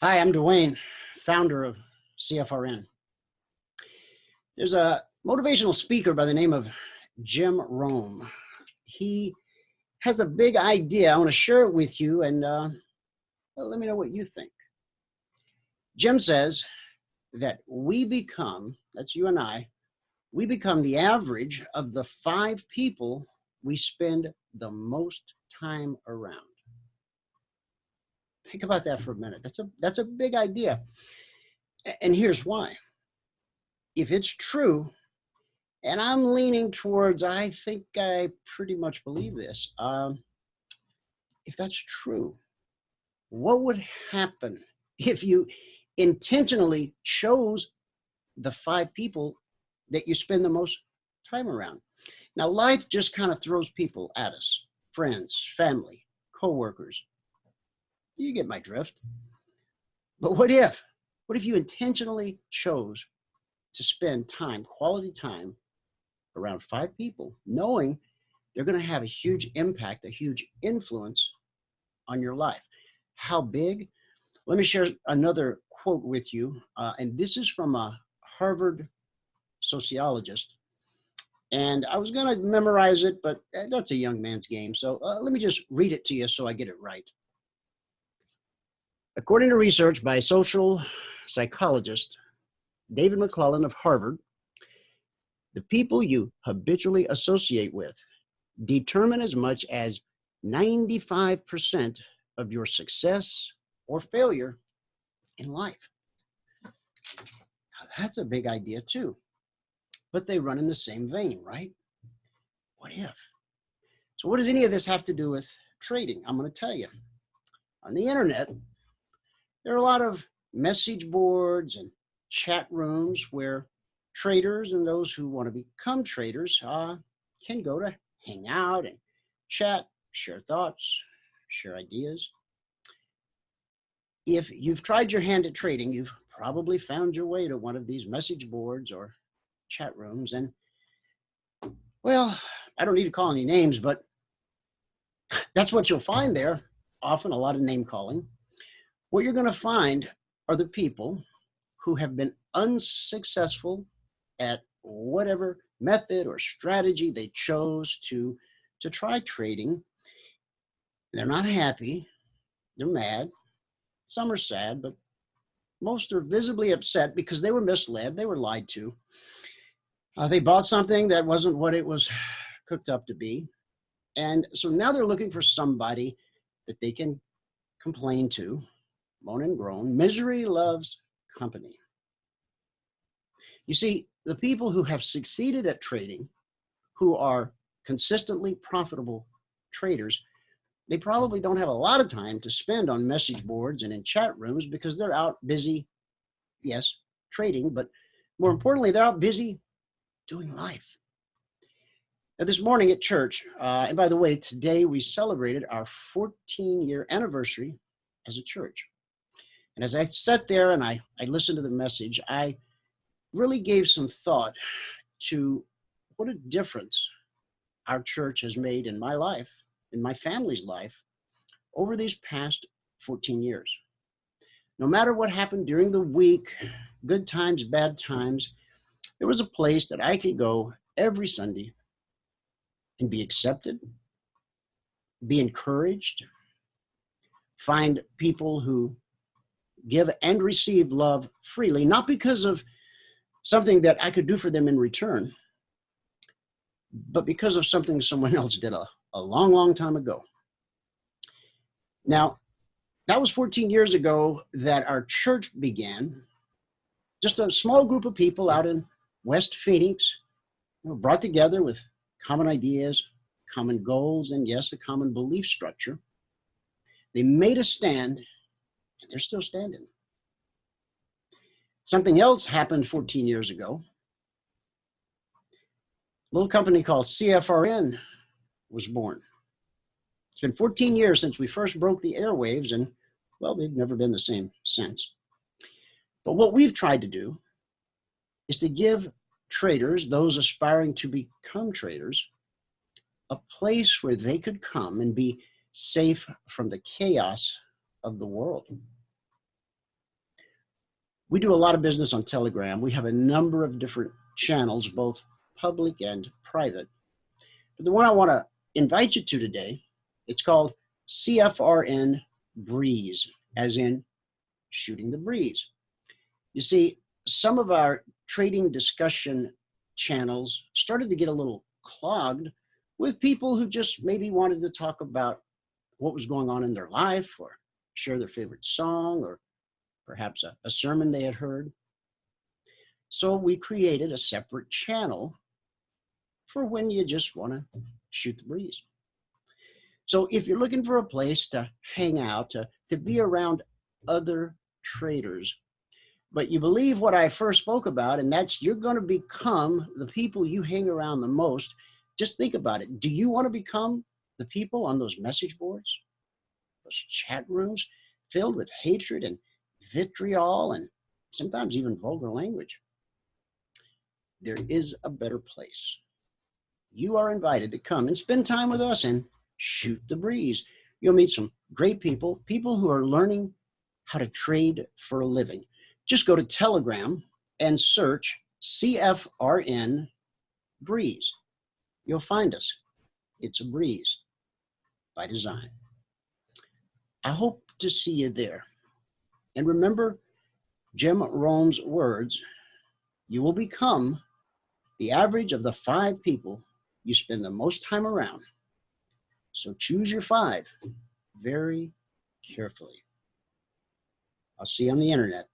Hi, I'm Dwayne, founder of CFRN. There's a motivational speaker by the name of Jim Rohn. He has a big idea. I want to share it with you and let me know what you think. Jim says that we become, that's you and I, we become the average of the 5 people we spend the most time around. Think about that for a minute. That's a big idea. And here's why. If it's true, and I'm leaning towards, I think I pretty much believe this. If that's true, what would happen if you intentionally chose the 5 people that you spend the most time around? Now, life just kind of throws people at us, friends, family, coworkers. You get my drift. But what if you intentionally chose to spend time, quality time, around 5 people, knowing they're going to have a huge impact, a huge influence on your life? How big? Let me share another quote with you. And this is from a Harvard sociologist. And I was going to memorize it, but that's a young man's game. So let me just read it to you so I get it right. According to research by social psychologist David McClellan of Harvard, the people you habitually associate with determine as much as 95% of your success or failure in life. Now, that's a big idea too, but they run in the same vein, right? What if? So what does any of this have to do with trading? I'm going to tell you. On the internet, there are a lot of message boards and chat rooms where traders and those who want to become traders can go to hang out and chat, share thoughts, share ideas. If you've tried your hand at trading, you've probably found your way to one of these message boards or chat rooms. And, well, I don't need to call any names, but that's what you'll find there. Often a lot of name calling. What you're going to find are the people who have been unsuccessful at whatever method or strategy they chose to try trading. They're not happy. They're mad. Some are sad, but most are visibly upset because they were misled. They were lied to. They bought something that wasn't what it was cooked up to be. And so now they're looking for somebody that they can complain to, moan and groan. Misery loves company. You see, the people who have succeeded at trading, who are consistently profitable traders, they probably don't have a lot of time to spend on message boards and in chat rooms because they're out busy, yes, trading, but more importantly, they're out busy doing life. Now, this morning at church, and by the way, today we celebrated our 14-year anniversary as a church. And as I sat there and I listened to the message, I really gave some thought to what a difference our church has made in my life, in my family's life, over these past 14 years. No matter what happened during the week, good times, bad times, there was a place that I could go every Sunday and be accepted, be encouraged, find people who give and receive love freely, not because of something that I could do for them in return, but because of something someone else did a long, long time ago. Now, that was 14 years ago that our church began. Just a small group of people out in West Phoenix, brought together with common ideas, common goals, and yes, a common belief structure. They made a stand, and they're still standing. Something else happened 14 years ago. A little company called CFRN was born. It's been 14 years since we first broke the airwaves, and, well, they've never been the same since. But what we've tried to do is to give traders, those aspiring to become traders, a place where they could come and be safe from the chaos of the world. We do a lot of business on Telegram. We have a number of different channels, both public and private. But the one I want to invite you to today, it's called CFRN Breeze, as in shooting the breeze. You see, some of our trading discussion channels started to get a little clogged with people who just maybe wanted to talk about what was going on in their life, or share their favorite song, or perhaps a sermon they had heard. So we created a separate channel for when you just want to shoot the breeze. So if you're looking for a place to hang out, to be around other traders, but you believe what I first spoke about, and that's you're going to become the people you hang around the most, just think about it. Do you want to become the people on those message boards, those chat rooms filled with hatred and vitriol and sometimes even vulgar language? There is a better place. You are invited to come and spend time with us and shoot the breeze. You'll meet some great people, people who are learning how to trade for a living. Just go to Telegram and search CFRN Breeze. You'll find us. It's a breeze by design. I hope to see you there. And remember Jim Rohn's words, you will become the average of the 5 people you spend the most time around. So choose your 5 very carefully. I'll see you on the internet.